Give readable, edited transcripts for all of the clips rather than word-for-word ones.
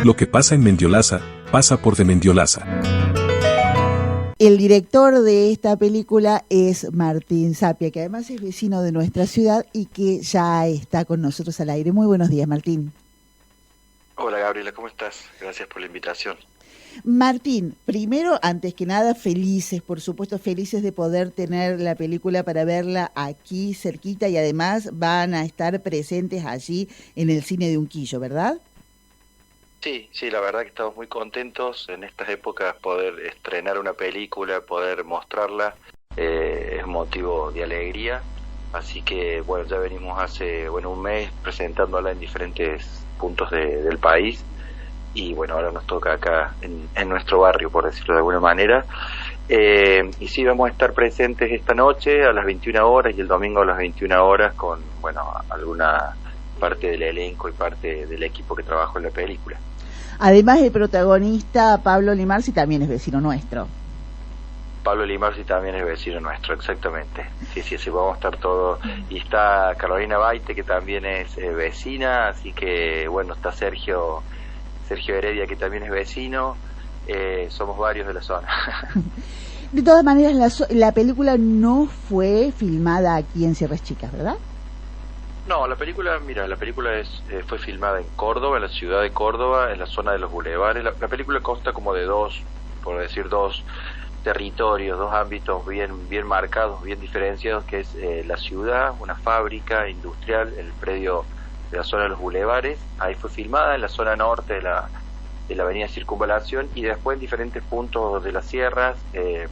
Lo que pasa en Mendiolaza, pasa por de Mendiolaza. El director de esta película es Martín Sapia, que además es vecino de nuestra ciudad y que ya está con nosotros al aire. Muy buenos días, Martín. Hola Gabriela, ¿cómo estás? Gracias por la invitación. Martín, primero, antes que nada, felices, por supuesto, felices de poder tener la película para verla aquí cerquita y además van a estar presentes allí en el cine de Unquillo, ¿verdad? Sí, la verdad que estamos muy contentos en estas épocas poder estrenar una película, poder mostrarla, es motivo de alegría, así que bueno, ya venimos hace un mes presentándola en diferentes puntos del país y bueno, ahora nos toca acá en nuestro barrio, por decirlo de alguna manera, y sí, vamos a estar presentes esta noche a las 21 horas y el domingo a las 21 horas con, alguna parte del elenco y parte del equipo que trabajó en la película. Además, el protagonista, Pablo Limarsi, también es vecino nuestro. Pablo Limarsi también es vecino nuestro, exactamente. Sí, vamos a estar todos. Y está Carolina Baite, que también es vecina, así que, bueno, está Sergio Heredia, que también es vecino. Somos varios de la zona. De todas maneras, la película no fue filmada aquí en Sierras Chicas, ¿verdad? No, la película fue filmada en Córdoba, en la ciudad de Córdoba, en la zona de los bulevares. La película consta como de dos territorios, dos ámbitos bien marcados, bien diferenciados, que es la ciudad, una fábrica industrial, el predio de la zona de los bulevares. Ahí fue filmada en la zona norte de la avenida Circunvalación y después en diferentes puntos de las sierras, que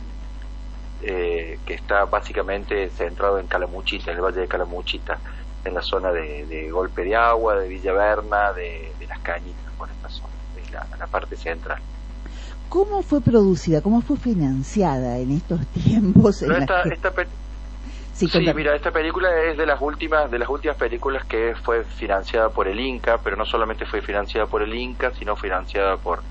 está básicamente centrado en Calamuchita, en el valle de Calamuchita, en la zona de Golpe de Agua, de Villa Berna, de Las Cañitas, por esta zona, es la parte central. ¿Cómo fue producida, cómo fue financiada en estos tiempos? Esta película es de las últimas películas que fue financiada por el Inca, pero no solamente fue financiada por el Inca, sino financiada por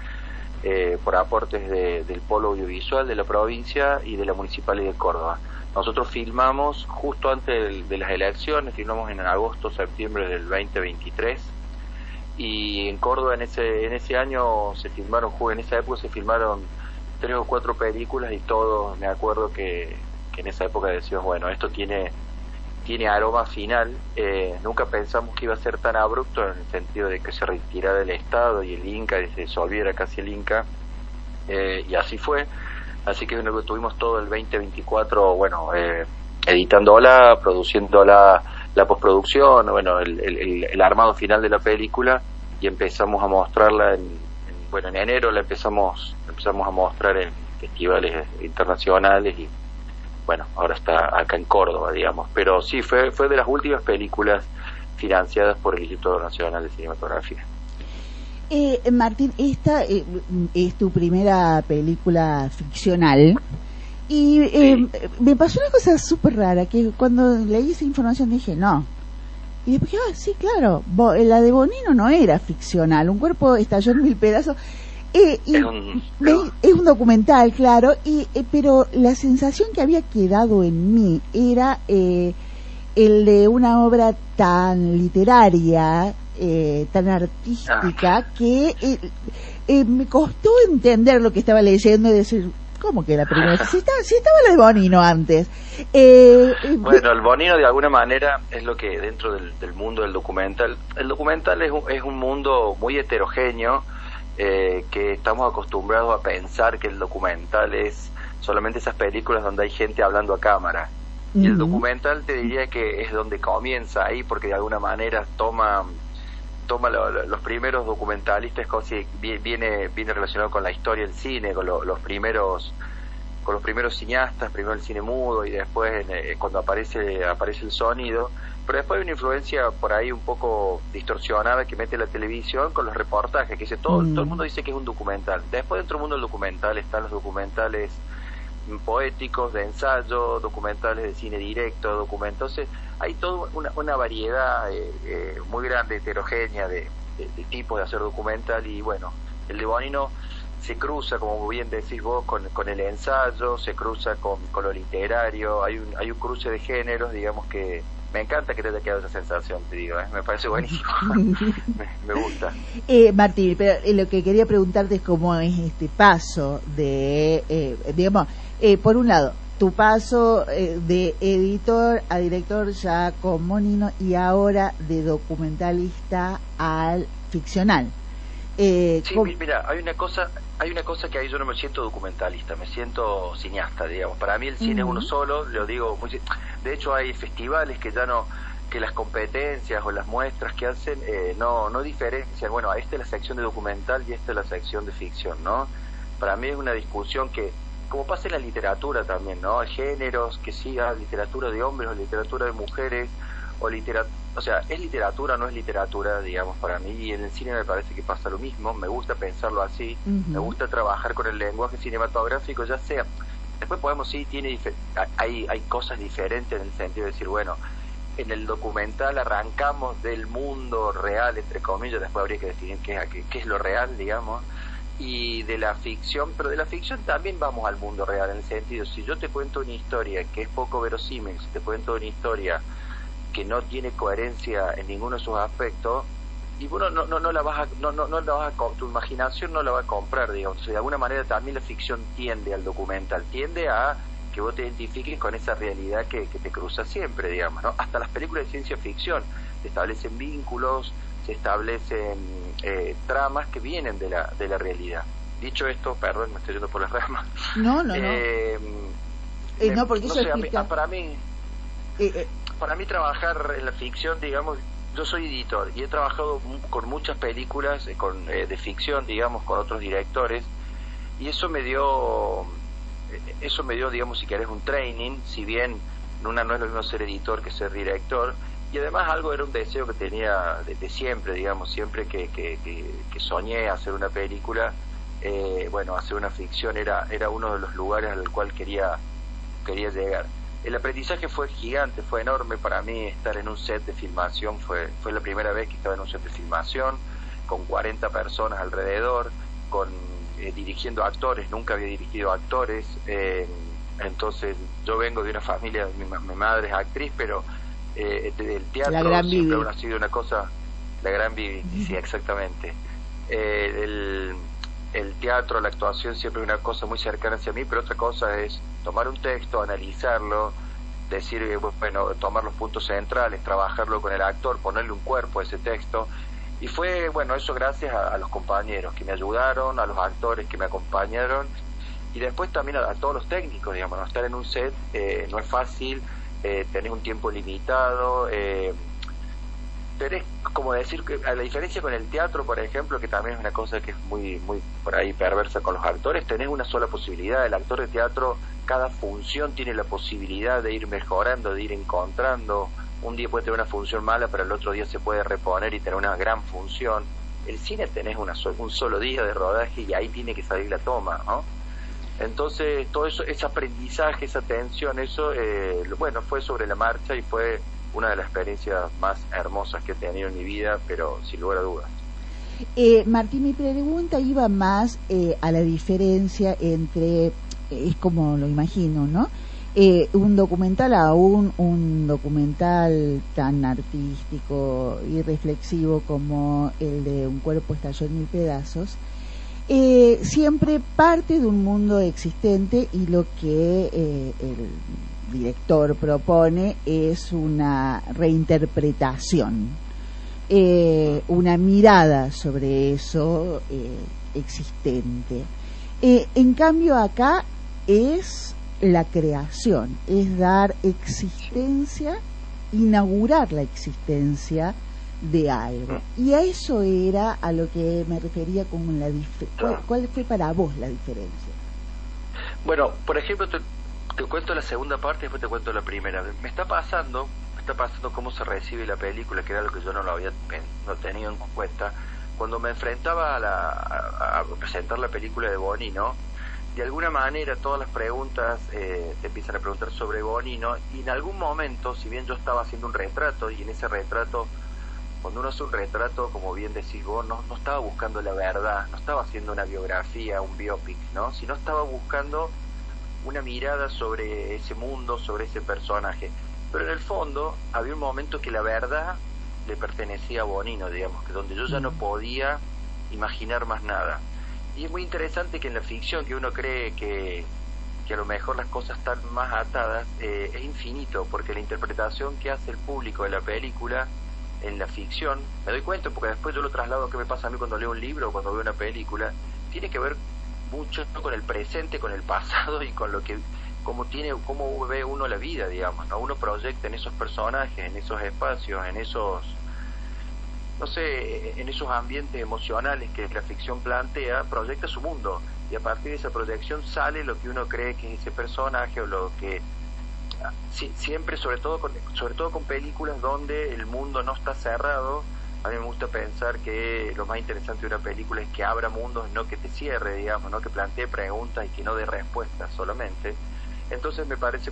aportes del Polo Audiovisual de la provincia y de la Municipalidad de Córdoba. Nosotros filmamos justo antes de las elecciones, filmamos en agosto-septiembre del 2023, y en Córdoba en ese año en esa época se filmaron 3 o 4 películas y todos, me acuerdo que en esa época decíamos, bueno, esto tiene aroma final. Nunca pensamos que iba a ser tan abrupto en el sentido de que se retirara el Estado y el Inca, y se disolviera casi el Inca, y así fue. Así que tuvimos todo el 2024, editándola, produciéndola, la postproducción, el armado final de la película, y empezamos a mostrarla en enero la empezamos a mostrar en festivales internacionales y ahora está acá en Córdoba, digamos. Pero sí, fue de las últimas películas financiadas por el Instituto Nacional de Cinematografía. Martín, esta es tu primera película ficcional y Sí. Me pasó una cosa súper rara, que cuando leí esa información dije, no. Y después dije, sí, claro, la de Bonino no era ficcional, un cuerpo estalló en 1000 pedazos. Es un documental, claro, pero la sensación que había quedado en mí era el de una obra tan literaria, tan artística, que me costó entender lo que estaba leyendo y decir, ¿cómo que la primera? Si estaba la de Bonino antes. El Bonino de alguna manera es lo que dentro del mundo del documental, el documental es un mundo muy heterogéneo, que estamos acostumbrados a pensar que el documental es solamente esas películas donde hay gente hablando a cámara. Y el documental te diría que es donde comienza ahí, porque de alguna manera toma los primeros documentalistas, viene relacionado con la historia del cine, con los primeros cineastas, primero el cine mudo y después cuando aparece el sonido. Pero después hay una influencia por ahí un poco distorsionada que mete la televisión con los reportajes, que dice todo el mundo dice que es un documental. Después dentro del mundo del documental están los documentales poéticos, de ensayo, documentales de cine directo, entonces hay toda una variedad muy grande, heterogénea de tipos de hacer documental. Y el de Bonino se cruza, como bien decís vos, con el ensayo, se cruza con lo literario, hay un cruce de géneros, digamos, que Me encanta que te haya quedado esa sensación, te digo, me parece buenísimo. me gusta. Martín, pero lo que quería preguntarte es cómo es este paso de, digamos, por un lado, tu paso de editor a director ya con Bonino y ahora de documentalista al ficcional. Sí, mira, hay una cosa que ahí yo no me siento documentalista, me siento cineasta, digamos. Para mí el cine es uno solo, lo digo, de hecho hay festivales que ya no, que las competencias o las muestras que hacen no diferencian, bueno, esta es la sección de documental y esta es la sección de ficción, ¿no? Para mí es una discusión que, como pasa en la literatura también, ¿no? Hay géneros que siga literatura de hombres o literatura de mujeres, o sea, es literatura o no es literatura, digamos, para mí, y en el cine me parece que pasa lo mismo, me gusta pensarlo así, me gusta trabajar con el lenguaje cinematográfico, ya sea, después podemos, sí, hay cosas diferentes en el sentido de decir, bueno, en el documental arrancamos del mundo real, entre comillas, después habría que definir qué es lo real, digamos, y de la ficción, pero de la ficción también vamos al mundo real, en el sentido, si yo te cuento una historia que es poco verosímil, si te cuento una historia que no tiene coherencia en ninguno de sus aspectos, y bueno, no la vas a, tu imaginación no la va a comprar, digamos. De alguna manera también la ficción tiende al documental, tiende a que vos te identifiques con esa realidad que te cruza siempre, digamos, ¿no? Hasta las películas de ciencia ficción se establecen vínculos, se establecen tramas que vienen de la realidad. Dicho esto, perdón, me estoy yendo por las ramas. No, porque eso explica. Para mí trabajar en la ficción, digamos, yo soy editor y he trabajado con muchas películas de ficción, digamos, con otros directores, y eso me dio, digamos, si querés, un training, si bien no es lo mismo ser editor que ser director, y además algo era un deseo que tenía de siempre, digamos, siempre que soñé hacer una película, bueno, hacer una ficción era uno de los lugares al cual quería llegar. El aprendizaje fue gigante, fue enorme para mí estar en un set de filmación, fue la primera vez que estaba en un set de filmación, con 40 personas alrededor, dirigiendo actores, nunca había dirigido actores, entonces yo vengo de una familia, mi madre es actriz, pero el teatro siempre ha sido una cosa, la gran Vivi, sí, exactamente. El teatro, la actuación siempre es una cosa muy cercana hacia mí, pero otra cosa es tomar un texto, analizarlo, decir, bueno, tomar los puntos centrales, trabajarlo con el actor, ponerle un cuerpo a ese texto, y fue, bueno, eso gracias a los compañeros que me ayudaron, a los actores que me acompañaron, y después también a todos los técnicos, digamos, ¿no? Estar en un set no es fácil, tenés un tiempo limitado, tenés, como decir, que a la diferencia con el teatro, por ejemplo, que también es una cosa que es muy por ahí perversa con los actores, tenés una sola posibilidad. El actor de teatro, cada función tiene la posibilidad de ir mejorando, de ir encontrando. Un día puede tener una función mala, pero el otro día se puede reponer y tener una gran función. El cine tenés un solo día de rodaje y ahí tiene que salir la toma, ¿no? Entonces, todo eso, ese aprendizaje, esa tensión, eso, bueno, fue sobre la marcha y fue una de las experiencias más hermosas que he tenido en mi vida, pero sin lugar a dudas. Martín, mi pregunta iba más a la diferencia entre, es como lo imagino, ¿no? Un documental un documental tan artístico y reflexivo como el de Un cuerpo estalló en 1000 pedazos, siempre parte de un mundo existente, y lo que el director propone es una reinterpretación, una mirada sobre eso existente. En cambio acá es la creación, es dar existencia, inaugurar la existencia de algo, y a eso era a lo que me refería con la diferencia. ¿Cuál fue para vos la diferencia? Bueno, por ejemplo, te cuento la segunda parte y después te cuento la primera. Me está pasando cómo se recibe la película, que era lo que yo no tenido en cuenta. Cuando me enfrentaba a presentar la película de Bonino, de alguna manera todas las preguntas te empiezan a preguntar sobre Bonino, y en algún momento, si bien yo estaba haciendo un retrato, y en ese retrato, cuando uno hace un retrato, como bien decís vos, no estaba buscando la verdad, no estaba haciendo una biografía, un biopic, ¿no? Sino estaba buscando una mirada sobre ese mundo, sobre ese personaje. pero en el fondo había un momento que la verdad le pertenecía a Bonino, digamos, que donde yo ya no podía imaginar más nada. Y es muy interesante que en la ficción, que uno cree que a lo mejor las cosas están más atadas, es infinito, porque la interpretación que hace el público de la película en la ficción, me doy cuenta porque después yo lo traslado a qué me pasa a mí cuando leo un libro o cuando veo una película, tiene que ver mucho con el presente, con el pasado y con lo que cómo ve uno la vida, digamos, ¿no? Uno proyecta en esos personajes, en esos espacios, en esos, no sé, en esos ambientes emocionales que la ficción plantea, proyecta su mundo, y a partir de esa proyección sale lo que uno cree que es ese personaje, o lo que siempre, sobre todo con películas donde el mundo no está cerrado. A mí me gusta pensar que lo más interesante de una película es que abra mundos, no que te cierre, digamos, no que plantee preguntas y que no dé respuestas solamente. Entonces me parece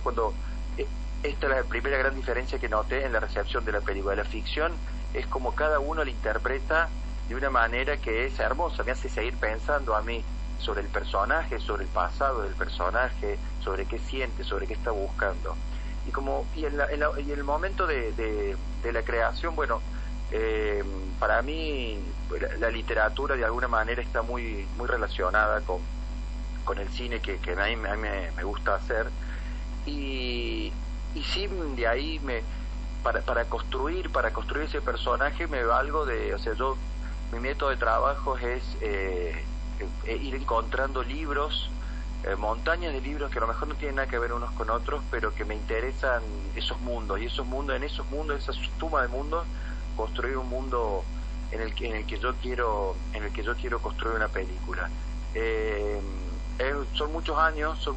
esta es la primera gran diferencia que noté en la recepción de la película. La ficción es como cada uno la interpreta de una manera que es hermosa, me hace seguir pensando a mí sobre el personaje, sobre el pasado del personaje, sobre qué siente, sobre qué está buscando. Y en el momento de la creación, bueno, para mí la literatura de alguna manera está muy relacionada con el cine que a mí me gusta hacer, y sí, de ahí para construir ese personaje me valgo mi método de trabajo es ir encontrando libros, montañas de libros que a lo mejor no tienen nada que ver unos con otros, pero que me interesan esos mundos, y en esos mundos, esa suma de mundos, construir un mundo en el que yo quiero construir una película. Son muchos años.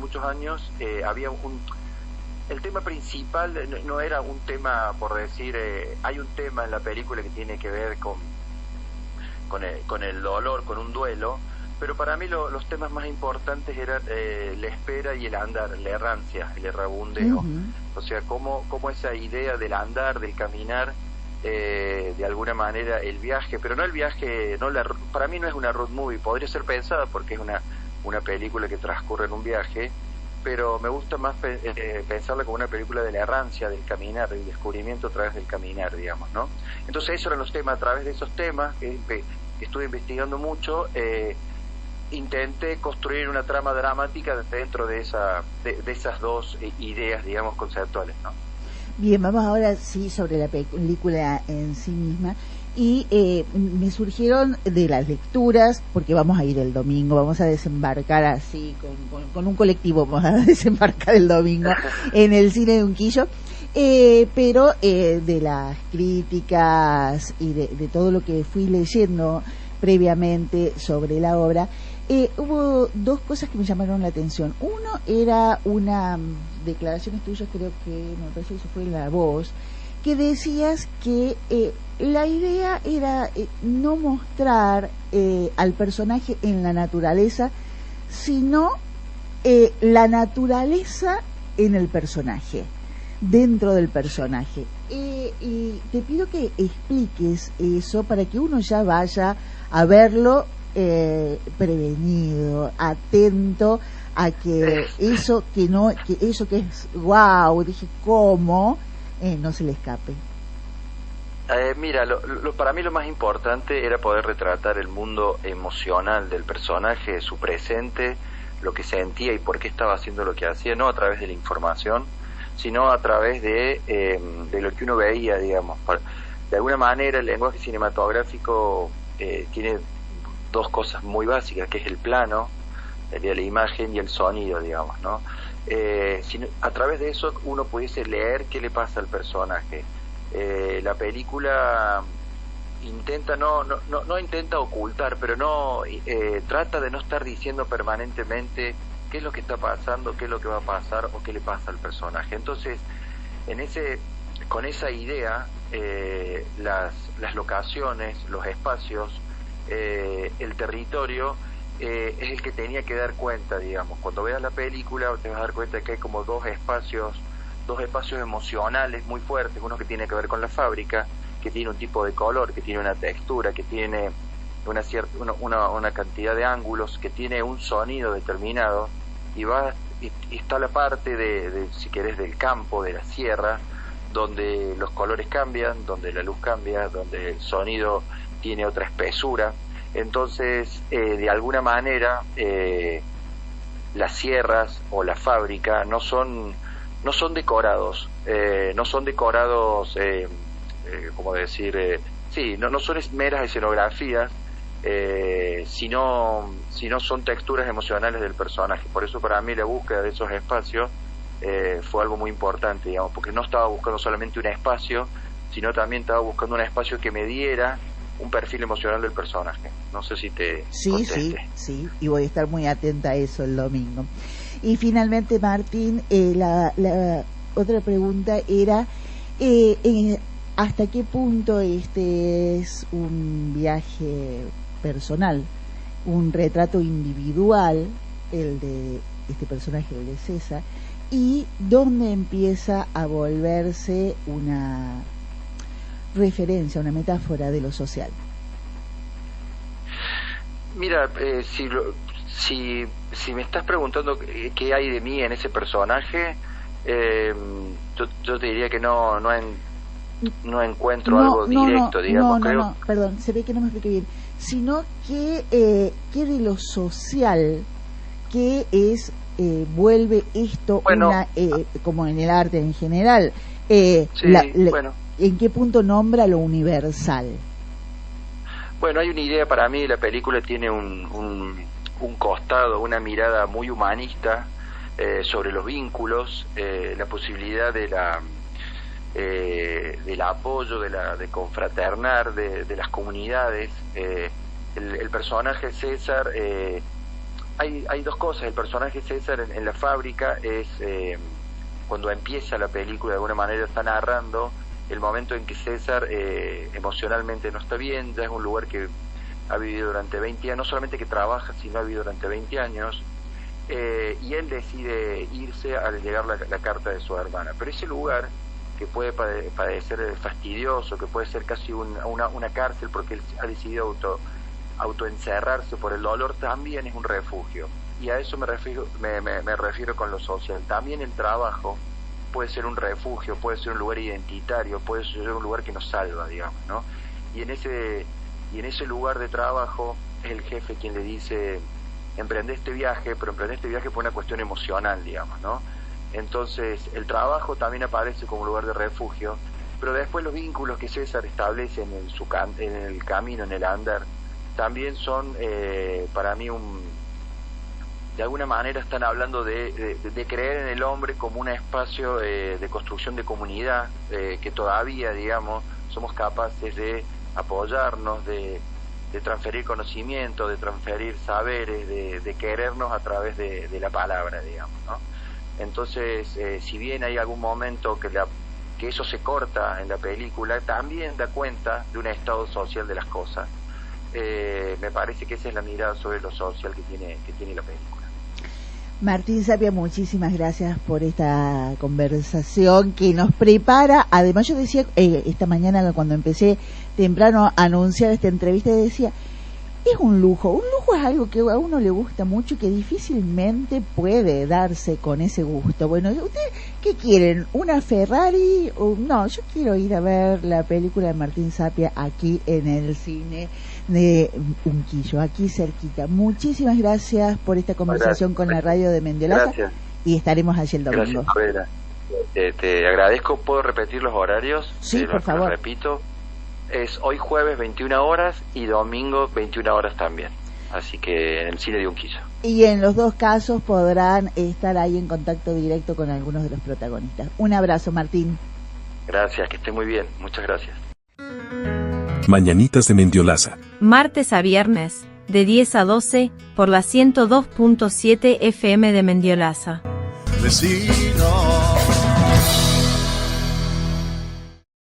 Había el tema principal no era un tema, por decir, hay un tema en la película que tiene que ver con el dolor, con un duelo, pero para mí los temas más importantes eran la espera y el andar, la errancia, el errabundeo. Uh-huh. O sea, cómo esa idea del andar, del caminar, de alguna manera el viaje, pero no el viaje, para mí no es una road movie, podría ser pensada porque es una película que transcurre en un viaje, pero me gusta más pensarla como una película de la errancia, del caminar, del descubrimiento a través del caminar, digamos, ¿no? Entonces esos eran los temas. A través de esos temas que estuve investigando mucho, intenté construir una trama dramática dentro de esas dos ideas, digamos, conceptuales, ¿no? Bien, vamos ahora sí sobre la película en sí misma. Y me surgieron de las lecturas, porque vamos a ir el domingo, vamos a desembarcar así, con un colectivo, vamos a desembarcar el domingo en el cine de Unquillo, pero de las críticas y de todo lo que fui leyendo previamente sobre la obra, hubo dos cosas que me llamaron la atención. Uno era una declaración tuya, creo que me parece que eso fue en La Voz, que decías que la idea era no mostrar al personaje en la naturaleza, sino la naturaleza en el personaje, dentro del personaje. Y te pido que expliques eso para que uno ya vaya a verlo prevenido, atento a que eso que es wow, dije, ¿cómo? No se le escape. Mira, para mí lo más importante era poder retratar el mundo emocional del personaje, su presente, lo que sentía y por qué estaba haciendo lo que hacía, no a través de la información, sino a través de lo que uno veía, digamos. De alguna manera el lenguaje cinematográfico tiene dos cosas muy básicas, que es el plano de la imagen y el sonido, digamos, ¿no? Si a través de eso uno pudiese leer qué le pasa al personaje. La película intenta no intenta ocultar, pero trata de no estar diciendo permanentemente qué es lo que está pasando, qué es lo que va a pasar o qué le pasa al personaje. Entonces, con esa idea, las locaciones, los espacios, el territorio es el que tenía que dar cuenta, digamos. Cuando veas la película te vas a dar cuenta de que hay como dos espacios emocionales muy fuertes, uno que tiene que ver con la fábrica, que tiene un tipo de color, que tiene una textura, que tiene una cantidad de ángulos, que tiene un sonido determinado, y está la parte de si querés, del campo, de la sierra, donde los colores cambian, donde la luz cambia, donde el sonido tiene otra espesura. Entonces, de alguna manera, las sierras o la fábrica no son decorados, ¿cómo decir? No son meras escenografías, sino son texturas emocionales del personaje. Por eso para mí la búsqueda de esos espacios fue algo muy importante, digamos, porque no estaba buscando solamente un espacio, sino también estaba buscando un espacio que me diera un perfil emocional del personaje. No sé si te conteste. Sí, y voy a estar muy atenta a eso el domingo. Y finalmente, Martín, la otra pregunta era ¿hasta qué punto este es un viaje personal, un retrato individual, el de este personaje, el de César, y dónde empieza a volverse una referencia, una metáfora de lo social? Mira, si me estás preguntando qué hay de mí en ese personaje, yo te diría que no encuentro algo directo, digamos. No, perdón, se ve que no me expliqué bien, sino que de lo social, que es vuelve esto como en el arte en general, ¿en qué punto nombra lo universal? Bueno, hay una idea, para mí la película tiene un costado, una mirada muy humanista sobre los vínculos, la posibilidad del apoyo, de confraternar, de las comunidades. El personaje César, hay dos cosas. El personaje César en la fábrica es, cuando empieza la película, de alguna manera está narrando el momento en que César emocionalmente no está bien. Ya es un lugar que ha vivido durante 20 años, no solamente que trabaja, sino ha vivido durante 20 años, y él decide irse al llegar la carta de su hermana. Pero ese lugar, que puede parecer fastidioso, que puede ser casi una cárcel, porque él ha decidido autoencerrarse por el dolor, también es un refugio. Y a eso me refiero con lo social. También el trabajo puede ser un refugio, puede ser un lugar identitario, puede ser un lugar que nos salva, digamos, ¿no? Y en ese lugar de trabajo es el jefe quien le dice: emprende este viaje, pero emprende este viaje por una cuestión emocional, digamos, ¿no? Entonces el trabajo también aparece como lugar de refugio, pero después los vínculos que César establece en el camino, en el andar, también son para mí de alguna manera están hablando de creer en el hombre como un espacio de construcción de comunidad, que todavía, digamos, somos capaces de apoyarnos, de transferir conocimiento, de transferir saberes, de querernos a través de la palabra, digamos, ¿no? Entonces, si bien hay algún momento que eso se corta en la película, también da cuenta de un estado social de las cosas. Me parece que esa es la mirada sobre lo social que tiene la película. Martín Sapia, muchísimas gracias por esta conversación que nos prepara. Además, yo decía esta mañana, cuando empecé temprano a anunciar esta entrevista, decía: es un lujo. Un lujo es algo que a uno le gusta mucho y que difícilmente puede darse con ese gusto. Bueno, ¿ustedes qué quieren? ¿Una Ferrari? No, yo quiero ir a ver la película de Martín Sapia aquí en el cine de Unquillo, aquí cerquita. Muchísimas gracias por esta conversación con la radio de Mendiolaza. Gracias. Y estaremos allí el domingo. Gracias, te agradezco. ¿Puedo repetir los horarios? Sí, por favor. Los repito. Es hoy jueves 21 horas y domingo 21 horas también. Así que en el cine de Unquillo. Y en los dos casos podrán estar ahí en contacto directo con algunos de los protagonistas. Un abrazo, Martín. Gracias, que esté muy bien. Muchas gracias. Mañanitas de Mendiolaza. Martes a viernes, de 10 a 12, por la 102.7 FM de Mendiolaza. Vecino.